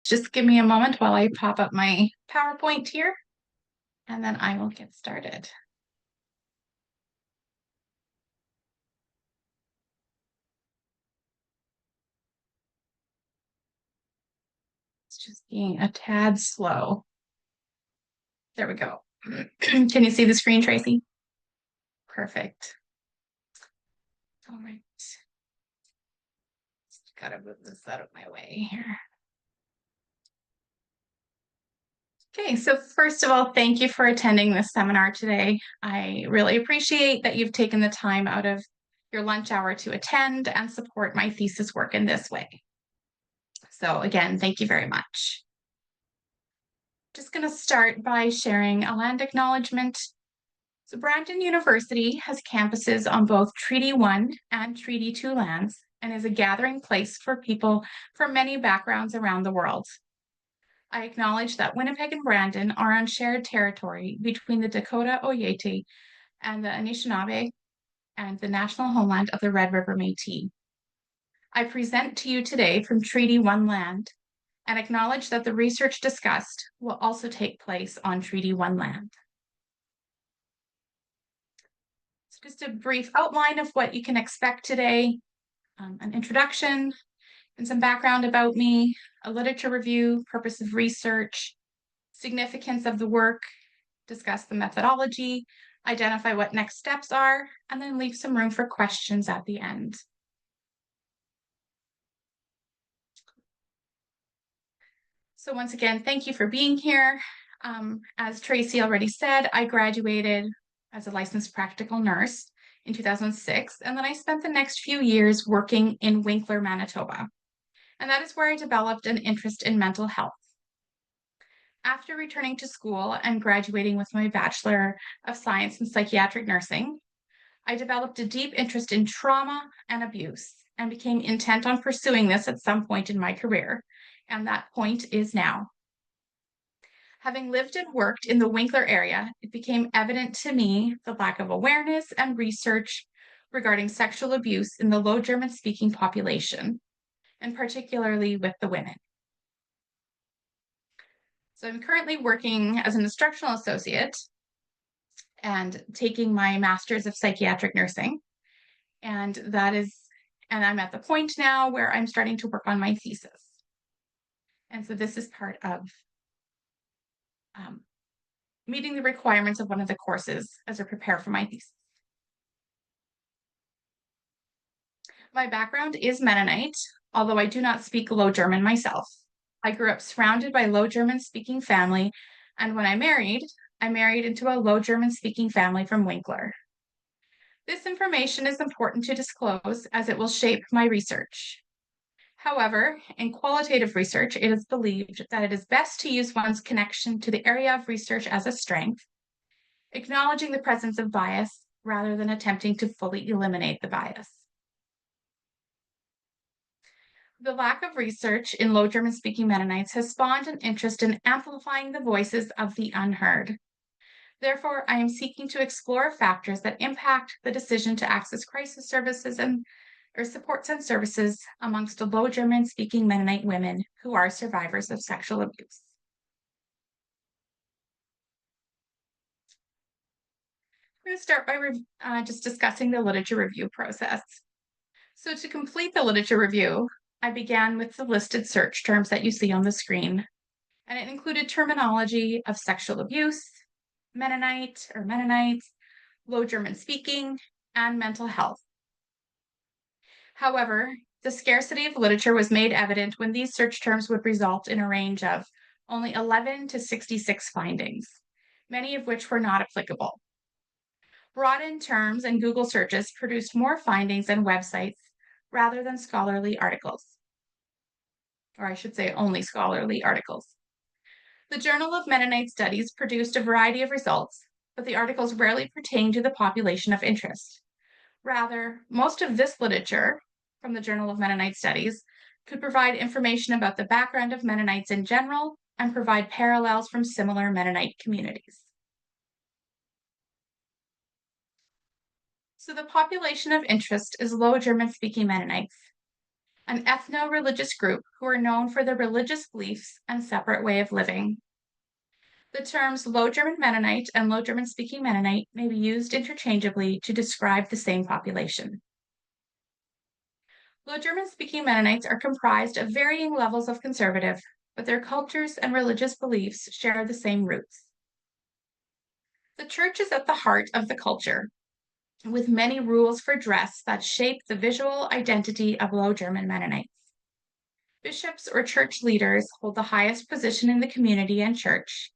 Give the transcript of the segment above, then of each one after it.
Just give me a moment while I pop up my PowerPoint here, and then I will get started. It's just being a tad slow. There we go. Can you see the screen, Tracy? Perfect. All right. Just gotta move this out of my way here. Okay, so first of all, thank you for attending this seminar today. I really appreciate that you've taken the time out of your lunch hour to attend and support my thesis work in this way. So again, thank you very much. Just going to start by sharing a land acknowledgement. So Brandon University has campuses on both Treaty 1 and Treaty 2 lands and is a gathering place for people from many backgrounds around the world. I acknowledge that Winnipeg and Brandon are on shared territory between the Dakota Oyeate and the Anishinaabe and the national homeland of the Red River Métis. I present to you today from Treaty 1 land and acknowledge that the research discussed will also take place on Treaty 1 land. So just a brief outline of what you can expect today, an introduction and some background about me, a literature review, purpose of research, significance of the work, discuss the methodology, identify what next steps are, and then leave some room for questions at the end. So once again, thank you for being here. As Tracy already said, I graduated as a licensed practical nurse in 2006, and then I spent the next few years working in Winkler, Manitoba. And that is where I developed an interest in mental health. After returning to school and graduating with my Bachelor of Science in Psychiatric Nursing, I developed a deep interest in trauma and abuse and became intent on pursuing this at some point in my career, and that point is now. Having lived and worked in the Winkler area, it became evident to me the lack of awareness and research regarding sexual abuse in the Low German-speaking population, and particularly with the women. So I'm currently working as an instructional associate and taking my master's of psychiatric nursing. And I'm at the point now where I'm starting to work on my thesis. And so this is part of meeting the requirements of one of the courses as I prepare for my thesis. My background is Mennonite, although I do not speak Low German myself. I grew up surrounded by Low German speaking family, and when I married into a Low German speaking family from Winkler. This information is important to disclose as it will shape my research. However, in qualitative research, it is believed that it is best to use one's connection to the area of research as a strength, acknowledging the presence of bias rather than attempting to fully eliminate the bias. The lack of research in Low German-speaking Mennonites has spawned an interest in amplifying the voices of the unheard. Therefore, I am seeking to explore factors that impact the decision to access crisis services or supports and services amongst the Low German-speaking Mennonite women who are survivors of sexual abuse. I'm going to start by just discussing the literature review process. So to complete the literature review, I began with the listed search terms that you see on the screen, and it included terminology of sexual abuse, Mennonite or Mennonites, Low German speaking, and mental health. However, the scarcity of literature was made evident when these search terms would result in a range of only 11 to 66 findings, many of which were not applicable. Broadened terms and Google searches produced more findings and websites rather than scholarly articles, or I should say only scholarly articles. The Journal of Mennonite Studies produced a variety of results, but the articles rarely pertain to the population of interest. Rather, most of this literature from the Journal of Mennonite Studies could provide information about the background of Mennonites in general and provide parallels from similar Mennonite communities. So the population of interest is Low German-speaking Mennonites, an ethno-religious group who are known for their religious beliefs and separate way of living. The terms Low German Mennonite and Low German speaking Mennonite may be used interchangeably to describe the same population. Low German speaking Mennonites are comprised of varying levels of conservative, but their cultures and religious beliefs share the same roots. The church is at the heart of the culture, with many rules for dress that shape the visual identity of Low German Mennonites. Bishops or church leaders hold the highest position in the community and church,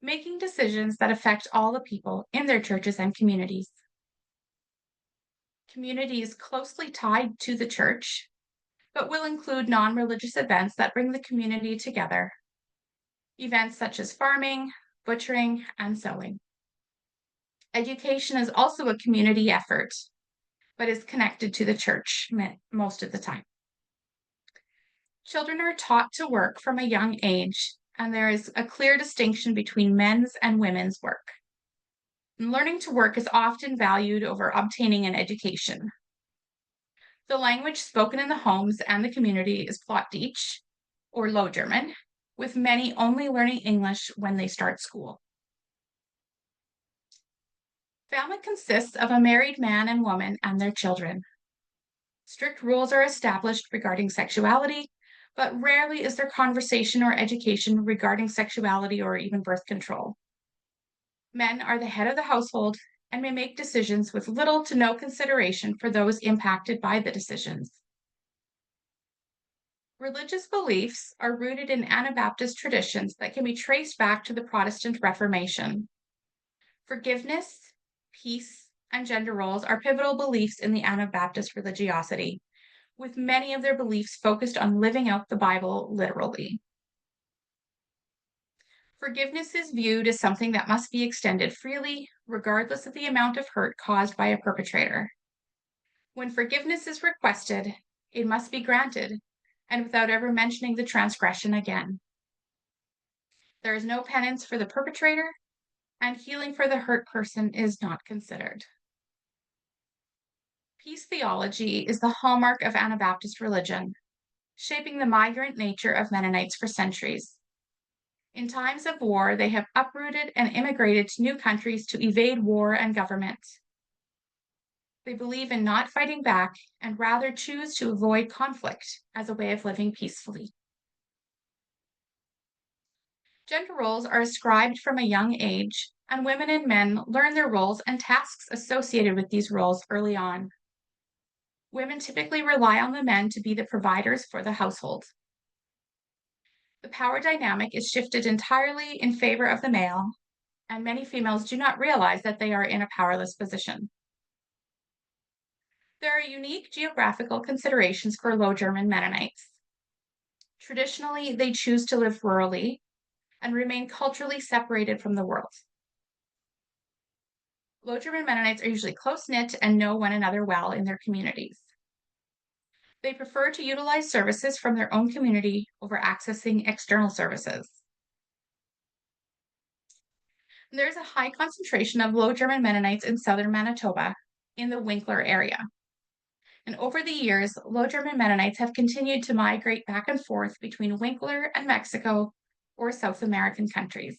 making decisions that affect all the people in their churches and communities. Community is closely tied to the church, but will include non-religious events that bring the community together. Events such as farming, butchering, and sewing. Education is also a community effort, but is connected to the church most of the time. Children are taught to work from a young age, and there is a clear distinction between men's and women's work. And learning to work is often valued over obtaining an education. The language spoken in the homes and the community is Plattdeutsch, or Low German, with many only learning English when they start school. Family consists of a married man and woman and their children. Strict rules are established regarding sexuality, but rarely is there conversation or education regarding sexuality or even birth control. Men are the head of the household and may make decisions with little to no consideration for those impacted by the decisions. Religious beliefs are rooted in Anabaptist traditions that can be traced back to the Protestant Reformation. Forgiveness, peace, and gender roles are pivotal beliefs in the Anabaptist religiosity, with many of their beliefs focused on living out the Bible literally. Forgiveness is viewed as something that must be extended freely, regardless of the amount of hurt caused by a perpetrator. When forgiveness is requested, it must be granted, and without ever mentioning the transgression again. There is no penance for the perpetrator, and healing for the hurt person is not considered. Peace theology is the hallmark of Anabaptist religion, shaping the migrant nature of Mennonites for centuries. In times of war, they have uprooted and immigrated to new countries to evade war and government. They believe in not fighting back and rather choose to avoid conflict as a way of living peacefully. Gender roles are ascribed from a young age, and women and men learn their roles and tasks associated with these roles early on. Women typically rely on the men to be the providers for the household. The power dynamic is shifted entirely in favor of the male, and many females do not realize that they are in a powerless position. There are unique geographical considerations for Low German Mennonites. Traditionally, they choose to live rurally and remain culturally separated from the world. Low German Mennonites are usually close-knit and know one another well in their communities. They prefer to utilize services from their own community over accessing external services. There's a high concentration of Low German Mennonites in southern Manitoba, in the Winkler area. And over the years, Low German Mennonites have continued to migrate back and forth between Winkler and Mexico or South American countries.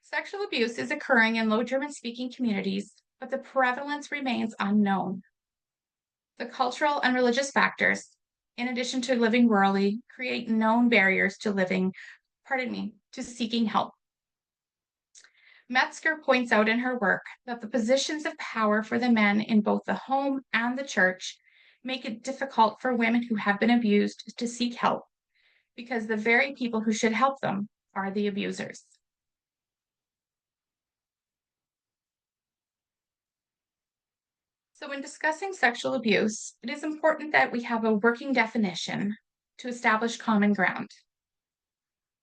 Sexual abuse is occurring in Low German-speaking communities, but the prevalence remains unknown. The cultural and religious factors, in addition to living rurally, create known barriers to seeking help. Metzger points out in her work that the positions of power for the men in both the home and the church make it difficult for women who have been abused to seek help, because the very people who should help them are the abusers. So when discussing sexual abuse, it is important that we have a working definition to establish common ground.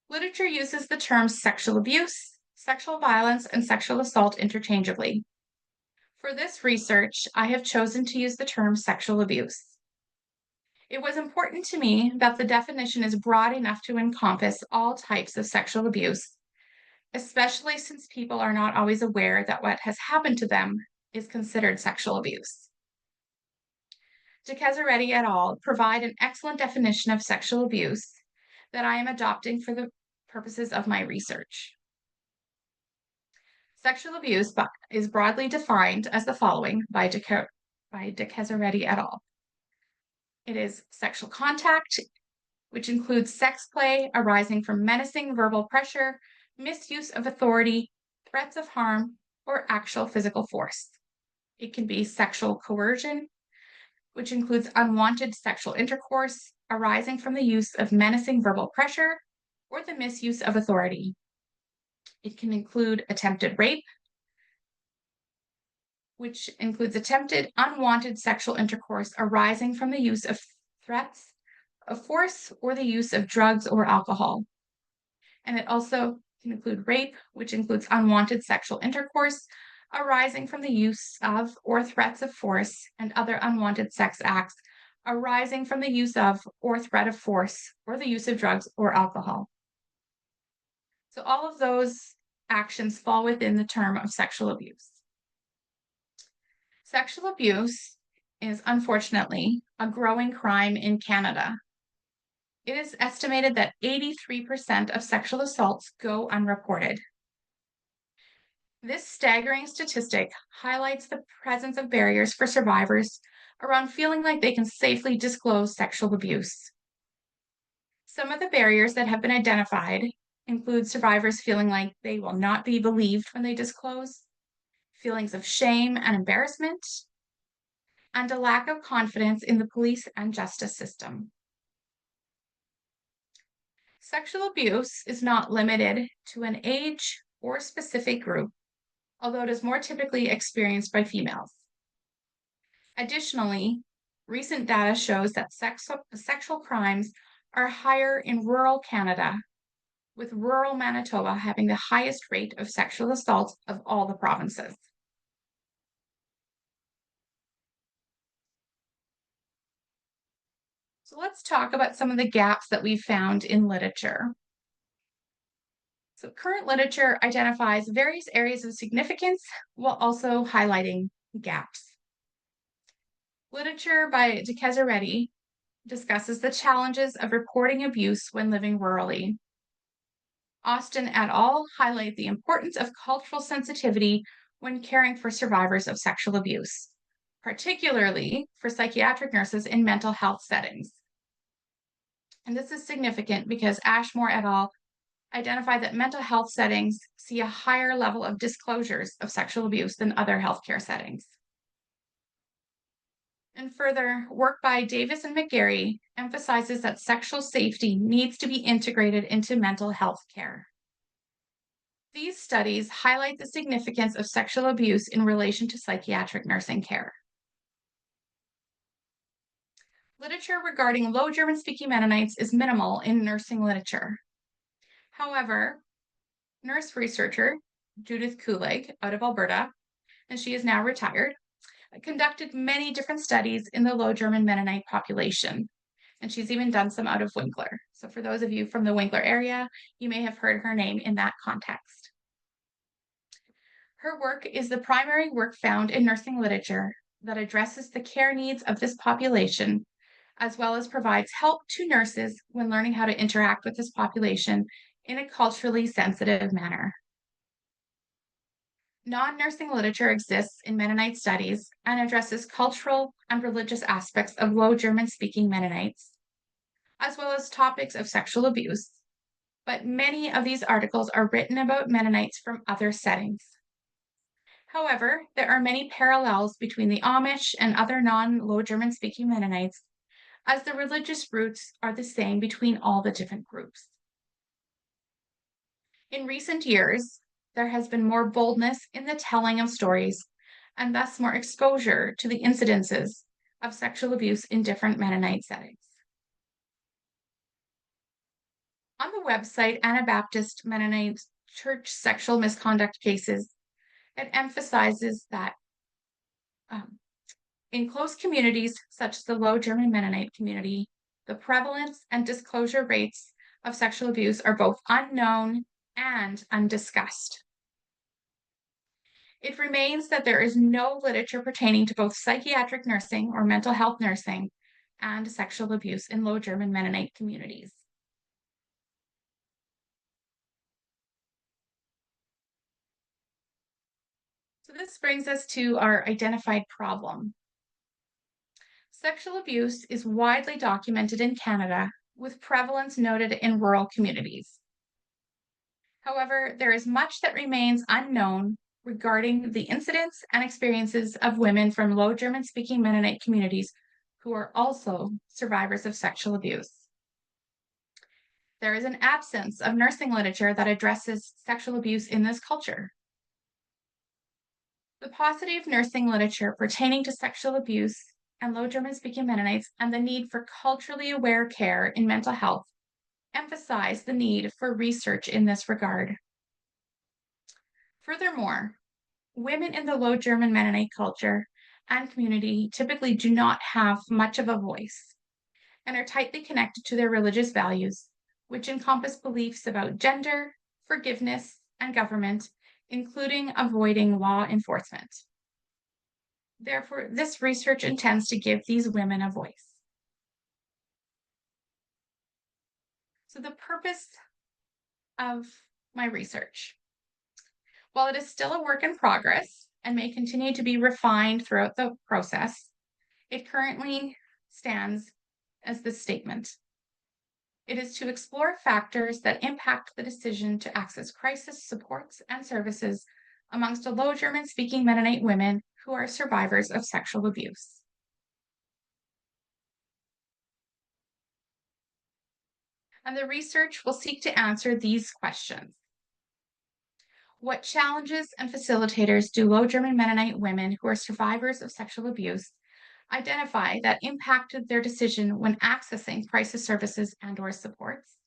Literature uses the terms sexual abuse, sexual violence, and sexual assault interchangeably. For this research, I have chosen to use the term sexual abuse. It was important to me that the definition is broad enough to encompass all types of sexual abuse, especially since people are not always aware that what has happened to them is considered sexual abuse. Dyck et al. Provide an excellent definition of sexual abuse that I am adopting for the purposes of my research. Sexual abuse is broadly defined as the following by Dyck et al. It is sexual contact, which includes sex play arising from menacing verbal pressure, misuse of authority, threats of harm, or actual physical force. It can be sexual coercion, which includes unwanted sexual intercourse arising from the use of menacing verbal pressure or the misuse of authority. It can include attempted rape, which includes attempted unwanted sexual intercourse arising from the use of threats of force or the use of drugs or alcohol. And it also can include rape, which includes unwanted sexual intercourse arising from the use of or threats of force and other unwanted sex acts arising from the use of or threat of force or the use of drugs or alcohol. So all of those actions fall within the term of sexual abuse. Sexual abuse is unfortunately a growing crime in Canada. It is estimated that 83% of sexual assaults go unreported. This staggering statistic highlights the presence of barriers for survivors around feeling like they can safely disclose sexual abuse. Some of the barriers that have been identified include survivors feeling like they will not be believed when they disclose, feelings of shame and embarrassment, and a lack of confidence in the police and justice system. Sexual abuse is not limited to an age or specific group, although it is more typically experienced by females. Additionally, recent data shows that sexual crimes are higher in rural Canada, with rural Manitoba having the highest rate of sexual assault of all the provinces. So let's talk about some of the gaps that we've found in literature. So current literature identifies various areas of significance while also highlighting gaps. Literature by Dyck discusses the challenges of reporting abuse when living rurally. Austin et al. Highlight the importance of cultural sensitivity when caring for survivors of sexual abuse, particularly for psychiatric nurses in mental health settings. And this is significant because Ashmore et al. Identified that mental health settings see a higher level of disclosures of sexual abuse than other healthcare settings. And further, work by Davis and McGarry emphasizes that sexual safety needs to be integrated into mental health care. These studies highlight the significance of sexual abuse in relation to psychiatric nursing care. Literature regarding Low German-speaking Mennonites is minimal in nursing literature. However, nurse researcher Judith Kulig out of Alberta, and she is now retired, conducted many different studies in the Low German Mennonite population, and she's even done some out of Winkler. So for those of you from the Winkler area, you may have heard her name in that context. Her work is the primary work found in nursing literature that addresses the care needs of this population, as well as provides help to nurses when learning how to interact with this population in a culturally sensitive manner. Non-nursing literature exists in Mennonite studies and addresses cultural and religious aspects of Low German-speaking Mennonites, as well as topics of sexual abuse, but many of these articles are written about Mennonites from other settings. However, there are many parallels between the Amish and other non-Low German-speaking Mennonites, as the religious roots are the same between all the different groups. In recent years, there has been more boldness in the telling of stories, and thus more exposure to the incidences of sexual abuse in different Mennonite settings. On the website Anabaptist Mennonite Church Sexual Misconduct Cases, it emphasizes that in close communities such as the Low German Mennonite community, the prevalence and disclosure rates of sexual abuse are both unknown and undiscussed. It remains that there is no literature pertaining to both psychiatric nursing or mental health nursing and sexual abuse in Low German Mennonite communities. So this brings us to our identified problem. Sexual abuse is widely documented in Canada, with prevalence noted in rural communities. However, there is much that remains unknown regarding the incidents and experiences of women from Low German speaking Mennonite communities who are also survivors of sexual abuse. There is an absence of nursing literature that addresses sexual abuse in this culture. The paucity of nursing literature pertaining to sexual abuse and Low German speaking Mennonites and the need for culturally aware care in mental health emphasize the need for research in this regard. Furthermore, women in the Low German Mennonite culture and community typically do not have much of a voice and are tightly connected to their religious values, which encompass beliefs about gender, forgiveness, and government, including avoiding law enforcement. Therefore, this research intends to give these women a voice. So the purpose of my research, while it is still a work in progress and may continue to be refined throughout the process, it currently stands as this statement. It is to explore factors that impact the decision to access crisis supports and services amongst Low German speaking Mennonite women who are survivors of sexual abuse. And the research will seek to answer these questions. What challenges and facilitators do Low German Mennonite women who are survivors of sexual abuse identify that impacted their decision when accessing crisis services and/or supports?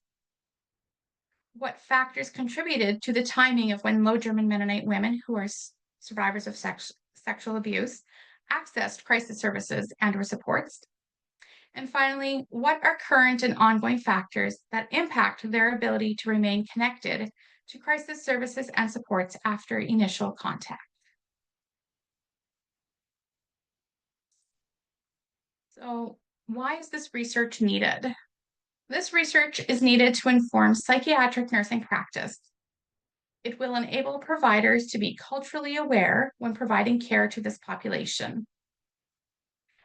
What factors contributed to the timing of when Low German Mennonite women who are survivors of sexual abuse accessed crisis services and/or supports? And finally, what are current and ongoing factors that impact their ability to remain connected to crisis services and supports after initial contact? So, why is this research needed? This research is needed to inform psychiatric nursing practice. It will enable providers to be culturally aware when providing care to this population.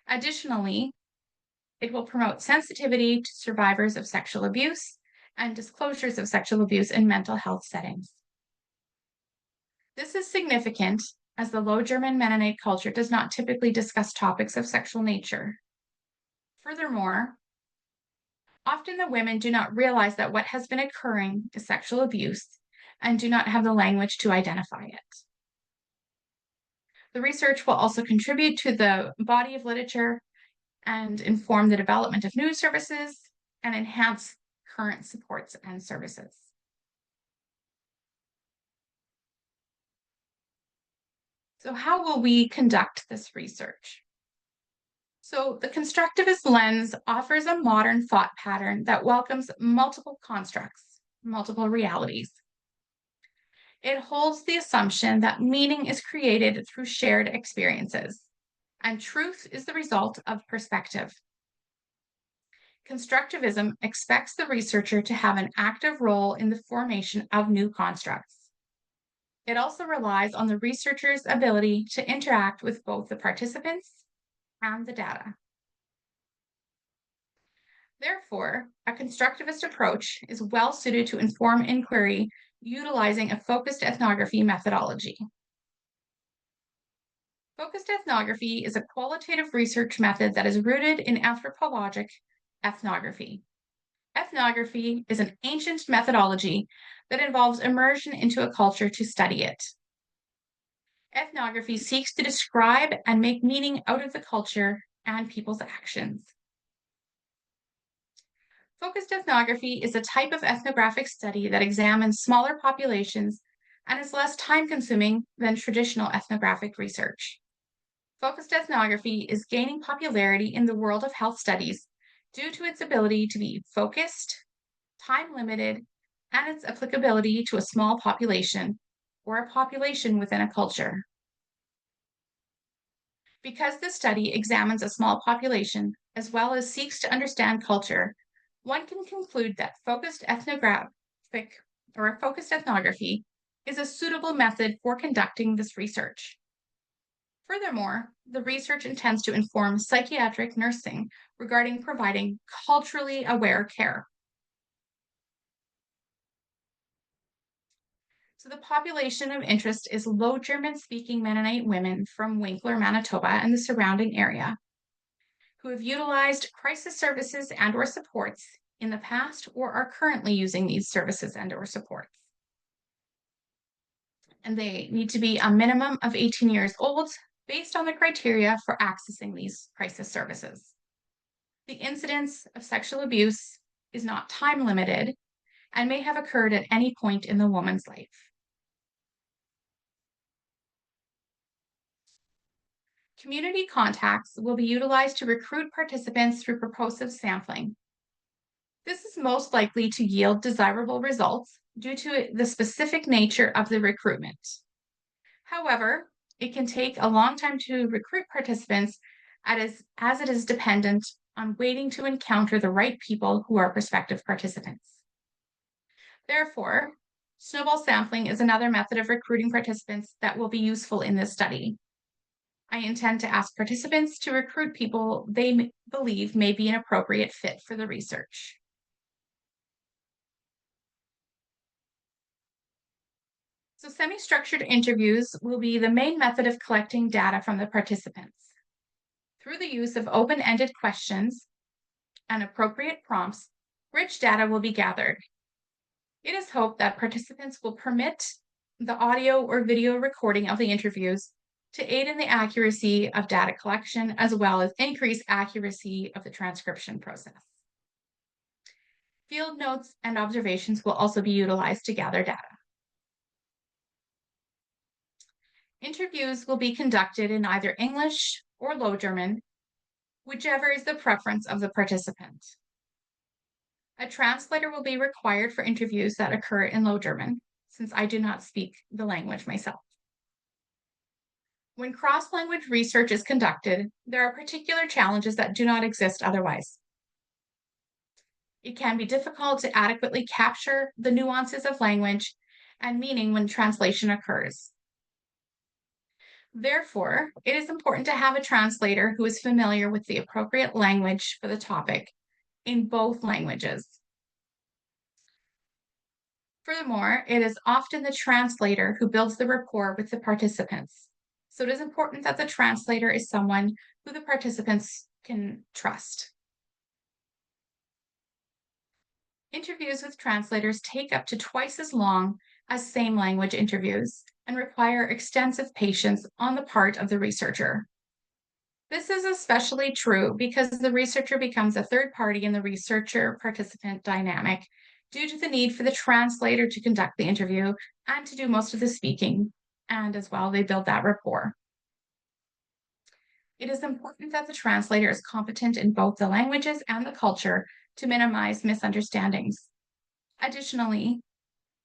Additionally, it will promote sensitivity to survivors of sexual abuse and disclosures of sexual abuse in mental health settings. This is significant as the Low German Mennonite culture does not typically discuss topics of sexual nature. Furthermore, often the women do not realize that what has been occurring is sexual abuse and do not have the language to identify it. The research will also contribute to the body of literature and inform the development of new services and enhance current supports and services. So how will we conduct this research? So the constructivist lens offers a modern thought pattern that welcomes multiple constructs, multiple realities. It holds the assumption that meaning is created through shared experiences, and truth is the result of perspective. Constructivism expects the researcher to have an active role in the formation of new constructs. It also relies on the researcher's ability to interact with both the participants and the data. Therefore, a constructivist approach is well suited to inform inquiry utilizing a focused ethnography methodology. Focused ethnography is a qualitative research method that is rooted in anthropologic ethnography. Ethnography is an ancient methodology that involves immersion into a culture to study it. Ethnography seeks to describe and make meaning out of the culture and people's actions. Focused ethnography is a type of ethnographic study that examines smaller populations and is less time-consuming than traditional ethnographic research. Focused ethnography is gaining popularity in the world of health studies due to its ability to be focused, time-limited, and its applicability to a small population or a population within a culture. Because this study examines a small population as well as seeks to understand culture, one can conclude that focused ethnography is a suitable method for conducting this research. Furthermore, the research intends to inform psychiatric nursing regarding providing culturally aware care. So, the population of interest is Low German speaking Mennonite women from Winkler, Manitoba, and the surrounding area who have utilized crisis services and/or supports in the past or are currently using these services and/or supports. And they need to be a minimum of 18 years old based on the criteria for accessing these crisis services. The incidence of sexual abuse is not time limited and may have occurred at any point in the woman's life. Community contacts will be utilized to recruit participants through purposive sampling. This is most likely to yield desirable results due to the specific nature of the recruitment. However, it can take a long time to recruit participants as it is dependent on waiting to encounter the right people who are prospective participants. Therefore, snowball sampling is another method of recruiting participants that will be useful in this study. I intend to ask participants to recruit people they believe may be an appropriate fit for the research. So, semi-structured interviews will be the main method of collecting data from the participants. Through the use of open-ended questions and appropriate prompts, rich data will be gathered. It is hoped that participants will permit the audio or video recording of the interviews to aid in the accuracy of data collection as well as increase accuracy of the transcription process. Field notes and observations will also be utilized to gather data. Interviews will be conducted in either English or Low German, whichever is the preference of the participant. A translator will be required for interviews that occur in Low German, since I do not speak the language myself. When cross-language research is conducted, there are particular challenges that do not exist otherwise. It can be difficult to adequately capture the nuances of language and meaning when translation occurs. Therefore, it is important to have a translator who is familiar with the appropriate language for the topic in both languages. Furthermore, it is often the translator who builds the rapport with the participants. So it is important that the translator is someone who the participants can trust. Interviews with translators take up to twice as long as same language interviews and require extensive patience on the part of the researcher. This is especially true because the researcher becomes a third party in the researcher-participant dynamic due to the need for the translator to conduct the interview and to do most of the speaking, and as well, they build that rapport. It is important that the translator is competent in both the languages and the culture to minimize misunderstandings. Additionally,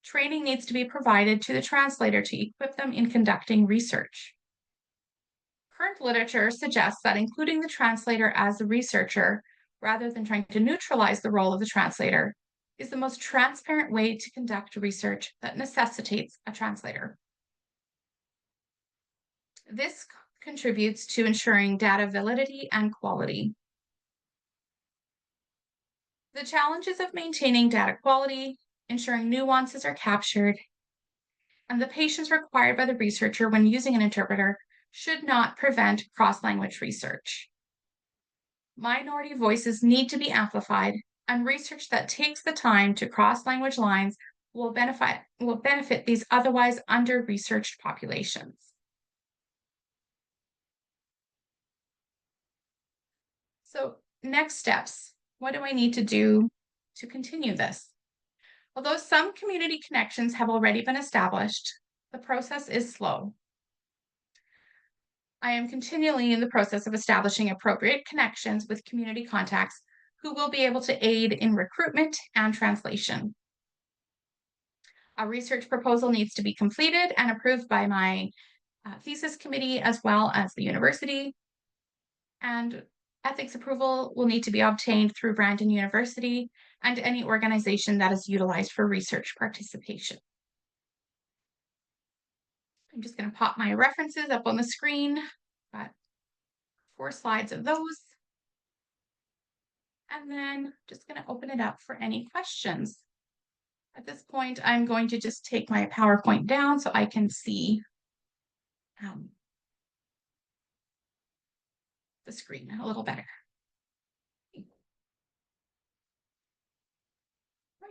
training needs to be provided to the translator to equip them in conducting research. Current literature suggests that including the translator as the researcher, rather than trying to neutralize the role of the translator, is the most transparent way to conduct research that necessitates a translator. This contributes to ensuring data validity and quality. The challenges of maintaining data quality, ensuring nuances are captured, and the patience required by the researcher when using an interpreter should not prevent cross-language research. Minority voices need to be amplified, and research that takes the time to cross language lines will benefit these otherwise under-researched populations. So, next steps. What do I need to do to continue this? Although some community connections have already been established, the process is slow. I am continually in the process of establishing appropriate connections with community contacts who will be able to aid in recruitment and translation. A research proposal needs to be completed and approved by my thesis committee as well as the university. And ethics approval will need to be obtained through Brandon University and any organization that is utilized for research participation. I'm just going to pop my references up on the screen. Got 4 slides of those. And then just going to open it up for any questions. At this point, I'm going to just take my PowerPoint down so I can see the screen a little better.